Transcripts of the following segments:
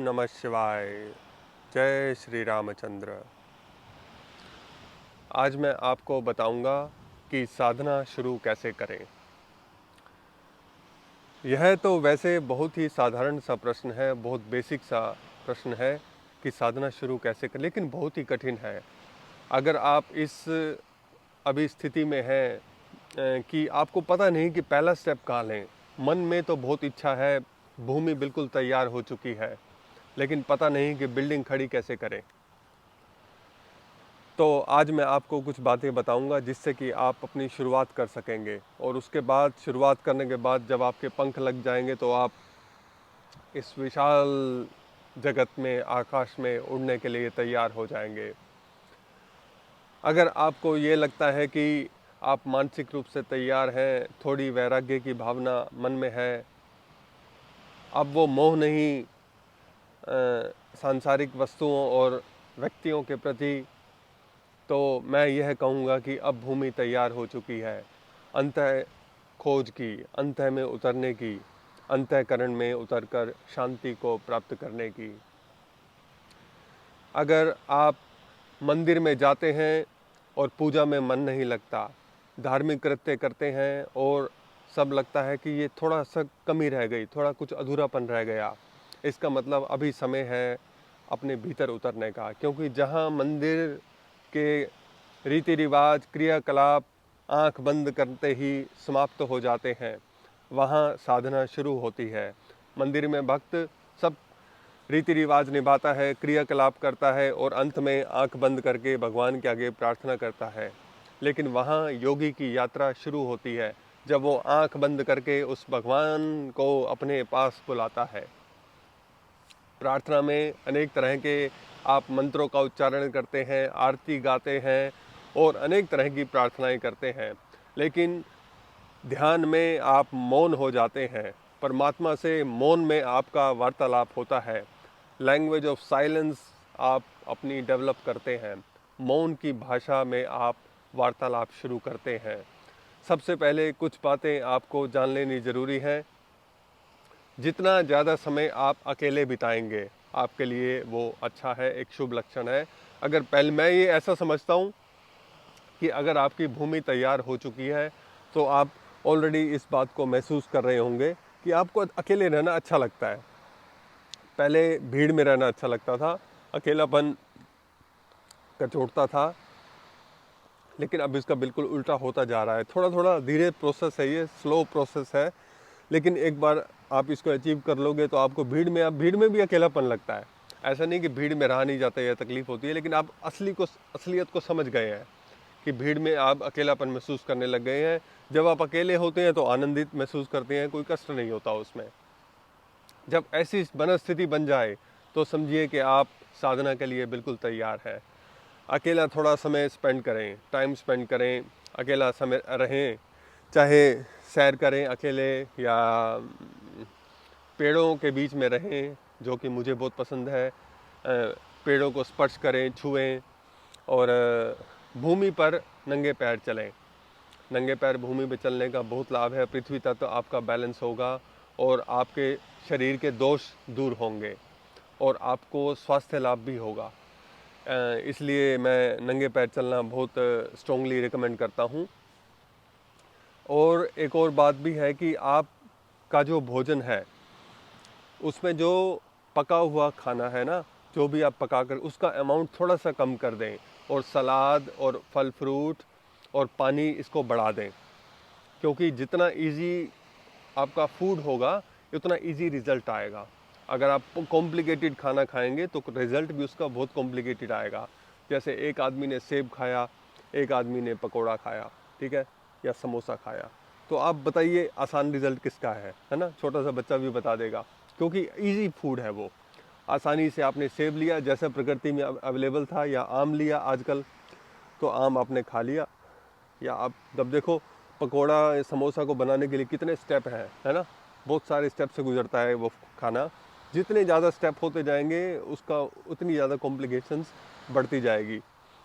नमः शिवाय। जय श्री रामचंद्र। आज मैं आपको बताऊंगा कि साधना शुरू कैसे करें। यह तो वैसे बहुत ही साधारण सा प्रश्न है, बहुत बेसिक सा प्रश्न है कि साधना शुरू कैसे करें, लेकिन बहुत ही कठिन है। अगर आप इस अभी स्थिति में हैं कि आपको पता नहीं कि पहला स्टेप कहाँ लें। मन में तो बहुत इच्छा है, भूमि बिल्कुल तैयार हो चुकी है, लेकिन पता नहीं कि बिल्डिंग खड़ी कैसे करें। तो आज मैं आपको कुछ बातें बताऊंगा जिससे कि आप अपनी शुरुआत कर सकेंगे, और उसके बाद शुरुआत करने के बाद जब आपके पंख लग जाएंगे तो आप इस विशाल जगत में, आकाश में उड़ने के लिए तैयार हो जाएंगे। अगर आपको ये लगता है कि आप मानसिक रूप से तैयार हैं, थोड़ी वैराग्य की भावना मन में है, अब वो मोह नहीं सांसारिक वस्तुओं और व्यक्तियों के प्रति, तो मैं यह कहूँगा कि अब भूमि तैयार हो चुकी है अंतः खोज की, अंतः में उतरने की, अंतःकरण में उतरकर शांति को प्राप्त करने की। अगर आप मंदिर में जाते हैं और पूजा में मन नहीं लगता, धार्मिक कृत्य करते हैं और सब लगता है कि ये थोड़ा सा कमी रह गई, थोड़ा कुछ अधूरापन रह गया, इसका मतलब अभी समय है अपने भीतर उतरने का। क्योंकि जहाँ मंदिर के रीति रिवाज, क्रियाकलाप आंख बंद करते ही समाप्त हो जाते हैं, वहाँ साधना शुरू होती है। मंदिर में भक्त सब रीति रिवाज निभाता है, क्रियाकलाप करता है और अंत में आंख बंद करके भगवान के आगे प्रार्थना करता है। लेकिन वहाँ योगी की यात्रा शुरू होती है जब वो आंख बंद करके उस भगवान को अपने पास बुलाता है। प्रार्थना में अनेक तरह के आप मंत्रों का उच्चारण करते हैं, आरती गाते हैं और अनेक तरह की प्रार्थनाएं करते हैं, लेकिन ध्यान में आप मौन हो जाते हैं। परमात्मा से मौन में आपका वार्तालाप होता है। लैंग्वेज ऑफ साइलेंस आप अपनी डेवलप करते हैं। मौन की भाषा में आप वार्तालाप शुरू करते हैं। सबसे पहले कुछ बातें आपको जान लेनी ज़रूरी है। जितना ज़्यादा समय आप अकेले बिताएंगे आपके लिए वो अच्छा है, एक शुभ लक्षण है। अगर पहले मैं ये ऐसा समझता हूँ कि अगर आपकी भूमि तैयार हो चुकी है तो आप ऑलरेडी इस बात को महसूस कर रहे होंगे कि आपको अकेले रहना अच्छा लगता है। पहले भीड़ में रहना अच्छा लगता था, अकेलापन कचोटता था, लेकिन अब इसका बिल्कुल उल्टा होता जा रहा है। थोड़ा थोड़ा धीरे प्रोसेस है, ये स्लो प्रोसेस है, लेकिन एक बार आप इसको अचीव कर लोगे तो आपको भीड़ में भी अकेलापन लगता है। ऐसा नहीं कि भीड़ में रहा नहीं जाता या तकलीफ होती है, लेकिन आप असलियत को समझ गए हैं कि भीड़ में आप अकेलापन महसूस करने लग गए हैं। जब आप अकेले होते हैं तो आनंदित महसूस करते हैं, कोई कष्ट नहीं होता उसमें। जब ऐसी मनस्थिति बन जाए तो समझिए कि आप साधना के लिए बिल्कुल तैयार हैं। अकेला थोड़ा समय स्पेंड करें, टाइम स्पेंड करें, अकेला समय रहें, चाहे सैर करें अकेले या पेड़ों के बीच में रहें, जो कि मुझे बहुत पसंद है। पेड़ों को स्पर्श करें, छुएं और भूमि पर नंगे पैर चलें। नंगे पैर भूमि पर चलने का बहुत लाभ है। पृथ्वी तत्व आपका बैलेंस होगा और आपके शरीर के दोष दूर होंगे और आपको स्वास्थ्य लाभ भी होगा। इसलिए मैं नंगे पैर चलना बहुत स्ट्रॉन्गली रिकमेंड करता हूँ। और एक और बात भी है कि आपका जो भोजन है उसमें जो पका हुआ खाना है ना, जो भी आप पका कर उसका अमाउंट थोड़ा सा कम कर दें, और सलाद और फल फ्रूट और पानी इसको बढ़ा दें। क्योंकि जितना इजी आपका फूड होगा उतना इजी रिजल्ट आएगा। अगर आप कॉम्प्लिकेटेड खाना खाएंगे तो रिजल्ट भी उसका बहुत कॉम्प्लिकेटेड आएगा। जैसे एक आदमी ने सेब खाया, एक आदमी ने पकोड़ा खाया, ठीक है, या समोसा खाया, तो आप बताइए आसान रिजल्ट किसका है ना। छोटा सा बच्चा भी बता देगा, क्योंकि इजी फूड है वो। आसानी से आपने सेब लिया जैसा प्रकृति में अवेलेबल था, या आम लिया आजकल, तो आम आपने खा लिया। या आप जब देखो पकोड़ा समोसा को बनाने के लिए कितने स्टेप हैं, है ना, बहुत सारे स्टेप से गुजरता है वो खाना। जितने ज़्यादा स्टेप होते जाएंगे उसका उतनी ज़्यादा कॉम्प्लिकेशंस बढ़ती जाएगी।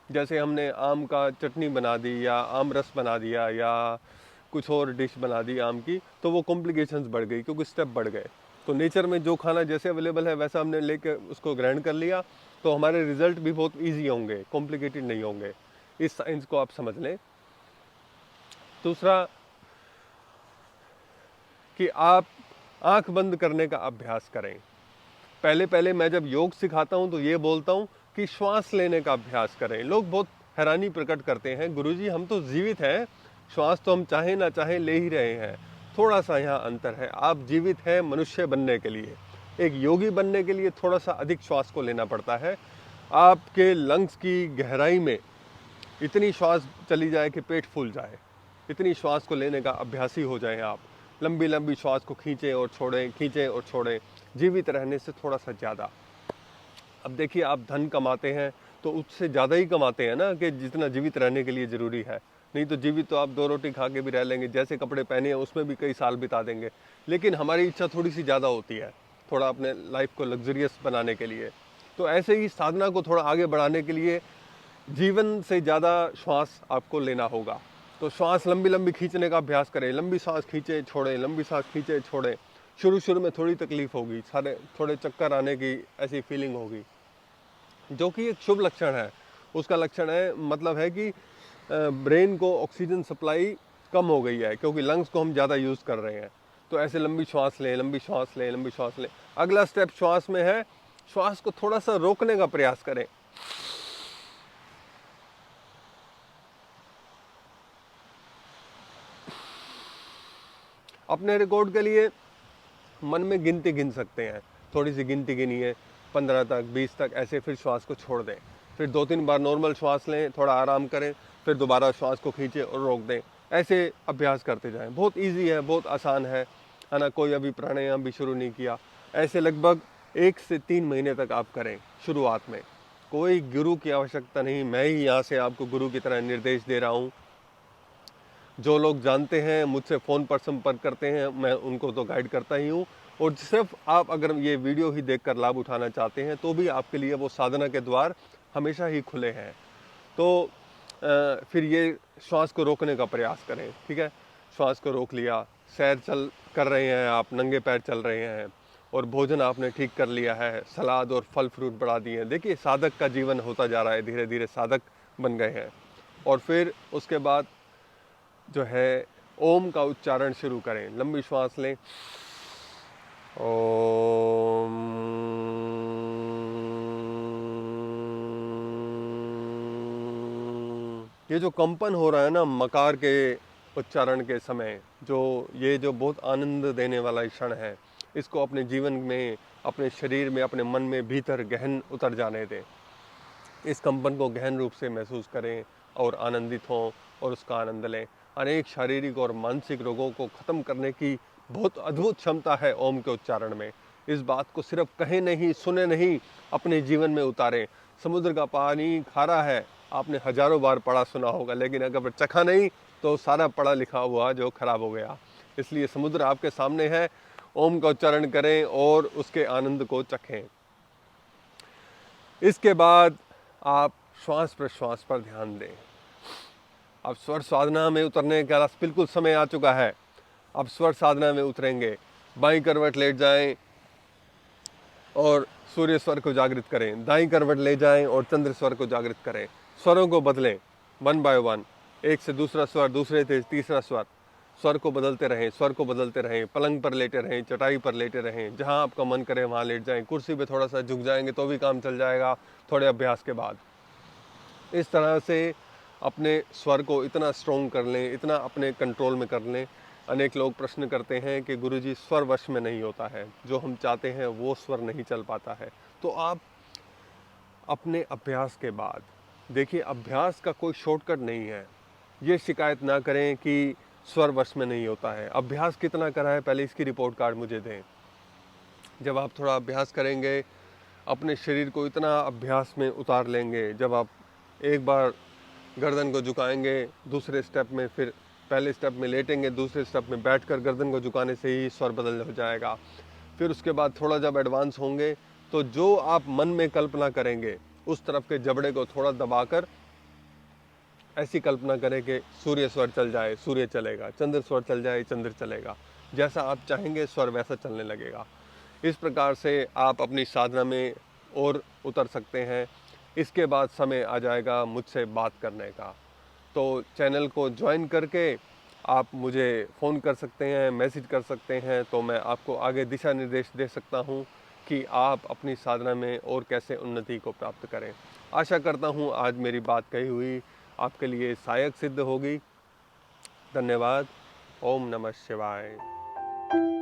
जैसे हमने आम का चटनी बना दी या आम रस बना दिया या कुछ और डिश बना दी आम की, तो वो कॉम्प्लिकेशंस बढ़ गई क्योंकि स्टेप बढ़ गए। तो नेचर में जो खाना जैसे अवेलेबल है वैसा हमने लेके उसको ग्रहण कर लिया, तो हमारे रिजल्ट भी बहुत ईजी होंगे, कॉम्प्लिकेटेड नहीं होंगे। इस साइंस को आप समझ लें। दूसरा कि आप आंख बंद करने का अभ्यास करें। पहले पहले मैं जब योग सिखाता हूं तो ये बोलता हूं कि श्वास लेने का अभ्यास करें। लोग बहुत हैरानी प्रकट करते हैं, गुरुजी हम तो जीवित हैं, श्वास तो हम चाहे ना चाहे ले ही रहे हैं। थोड़ा सा यहाँ अंतर है। आप जीवित हैं मनुष्य बनने के लिए, एक योगी बनने के लिए थोड़ा सा अधिक श्वास को लेना पड़ता है। आपके लंग्स की गहराई में इतनी श्वास चली जाए कि पेट फूल जाए, इतनी श्वास को लेने का अभ्यासी हो जाएं आप। लंबी लंबी श्वास को खींचें और छोड़ें, खींचें और छोड़ें, जीवित रहने से थोड़ा सा ज़्यादा। अब देखिए, आप धन कमाते हैं तो उससे ज़्यादा ही कमाते हैं ना, कि जितना जीवित रहने के लिए ज़रूरी है। नहीं तो जीवित तो आप 2 रोटी खा के भी रह लेंगे, जैसे कपड़े पहने हैं उसमें भी कई साल बिता देंगे। लेकिन हमारी इच्छा थोड़ी सी ज़्यादा होती है, थोड़ा अपने लाइफ को लग्जरियस बनाने के लिए। तो ऐसे ही साधना को थोड़ा आगे बढ़ाने के लिए जीवन से ज़्यादा श्वास आपको लेना होगा। तो श्वास लंबी लंबी खींचने का अभ्यास करें। लंबी सांस खींचे छोड़ें, लंबी सांस खींचे छोड़ें। शुरू में थोड़ी तकलीफ होगी, सारे थोड़े चक्कर आने की ऐसी फीलिंग होगी, जो कि एक शुभ लक्षण है। उसका लक्षण है, मतलब है कि ब्रेन को ऑक्सीजन सप्लाई कम हो गई है, क्योंकि लंग्स को हम ज़्यादा यूज़ कर रहे हैं। तो ऐसे लंबी श्वास लें, लंबी श्वास लें, लंबी श्वास लें। अगला स्टेप श्वास में है, श्वास को थोड़ा सा रोकने का प्रयास करें। अपने रिकॉर्ड के लिए मन में गिनती गिन सकते हैं, थोड़ी सी गिनती गिनिए, 15 तक, 20 तक, ऐसे। फिर श्वास को छोड़ दें, फिर 2-3 बार नॉर्मल श्वास लें, थोड़ा आराम करें, फिर दोबारा श्वास को खींचें और रोक दें। ऐसे अभ्यास करते जाएं। बहुत इजी है, बहुत आसान है ना। कोई अभी प्राणायाम भी शुरू नहीं किया। ऐसे लगभग 1 से 3 महीने तक आप करें शुरुआत में। कोई गुरु की आवश्यकता नहीं, मैं ही यहाँ से आपको गुरु की तरह निर्देश दे रहा हूँ। जो लोग जानते हैं मुझसे फ़ोन पर संपर्क करते हैं, मैं उनको तो गाइड करता ही हूँ। और सिर्फ आप अगर ये वीडियो ही देखकर लाभ उठाना चाहते हैं तो भी आपके लिए वो साधना के द्वार हमेशा ही खुले हैं। तो फिर ये श्वास को रोकने का प्रयास करें, ठीक है। श्वास को रोक लिया, सैर कर रहे हैं आप, नंगे पैर चल रहे हैं, और भोजन आपने ठीक कर लिया है, सलाद और फल फ्रूट बढ़ा दिए हैं। देखिए, साधक का जीवन होता जा रहा है, धीरे धीरे साधक बन गए हैं। और फिर उसके बाद जो है ओम का उच्चारण शुरू करें। लंबी श्वास लें, ओम। ये जो कंपन हो रहा है ना मकार के उच्चारण के समय, ये जो बहुत आनंद देने वाला क्षण है, इसको अपने जीवन में, अपने शरीर में, अपने मन में भीतर गहन उतर जाने दें। इस कंपन को गहन रूप से महसूस करें और आनंदित हों और उसका आनंद लें। अनेक शारीरिक और मानसिक रोगों को ख़त्म करने की बहुत अद्भुत क्षमता है ओम के उच्चारण में। इस बात को सिर्फ कहें नहीं, सुने नहीं, अपने जीवन में उतारें। समुद्र का पानी खारा है, आपने हजारों बार पढ़ा सुना होगा, लेकिन अगर चखा नहीं तो सारा पढ़ा लिखा हुआ जो खराब हो गया। इसलिए समुद्र आपके सामने है, ओम का उच्चारण करें और उसके आनंद को चखें। इसके बाद आप श्वास प्रश्वास पर ध्यान दें। अब स्वर साधना में उतरने का बिल्कुल समय आ चुका है। अब स्वर साधना में उतरेंगे। बाईं करवट लेट जाएं और सूर्य स्वर को जागृत करें। दाईं करवट ले जाएं और चंद्र स्वर को जागृत करें। स्वरों को बदलें 1 बाय 1, एक से दूसरा स्वर, दूसरे से तीसरा स्वर। स्वर को बदलते रहें, स्वर को बदलते रहें। पलंग पर लेटे रहें, चटाई पर लेटे रहें, जहां आपका मन करे वहां लेट जाएं। कुर्सी पे थोड़ा सा झुक जाएंगे तो भी काम चल जाएगा, थोड़े अभ्यास के बाद। इस तरह से अपने स्वर को इतना स्ट्रॉन्ग कर लें, इतना अपने कंट्रोल में कर लें। अनेक लोग प्रश्न करते हैं कि गुरुजी स्वर वश में नहीं होता है, जो हम चाहते हैं वो स्वर नहीं चल पाता है। तो आप अपने अभ्यास के बाद देखिए, अभ्यास का कोई शॉर्टकट नहीं है। ये शिकायत ना करें कि स्वर वश में नहीं होता है। अभ्यास कितना करा है पहले इसकी रिपोर्ट कार्ड मुझे दें। जब आप थोड़ा अभ्यास करेंगे, अपने शरीर को इतना अभ्यास में उतार लेंगे, जब आप एक बार गर्दन को झुकाएंगे, दूसरे स्टेप में, फिर पहले स्टेप में लेटेंगे, दूसरे स्टेप में बैठकर गर्दन को झुकाने से ही स्वर बदल हो जाएगा। फिर उसके बाद थोड़ा जब एडवांस होंगे तो जो आप मन में कल्पना करेंगे उस तरफ के जबड़े को थोड़ा दबाकर ऐसी कल्पना करें कि सूर्य स्वर चल जाए, सूर्य चलेगा, चंद्र स्वर चल जाए, चंद्र चलेगा। जैसा आप चाहेंगे स्वर वैसा चलने लगेगा। इस प्रकार से आप अपनी साधना में और उतर सकते हैं। इसके बाद समय आ जाएगा मुझसे बात करने का। तो चैनल को ज्वाइन करके आप मुझे फ़ोन कर सकते हैं, मैसेज कर सकते हैं, तो मैं आपको आगे दिशा निर्देश दे सकता हूँ कि आप अपनी साधना में और कैसे उन्नति को प्राप्त करें। आशा करता हूँ आज मेरी बात कही हुई आपके लिए सहायक सिद्ध होगी। धन्यवाद। ओम नमः शिवाय।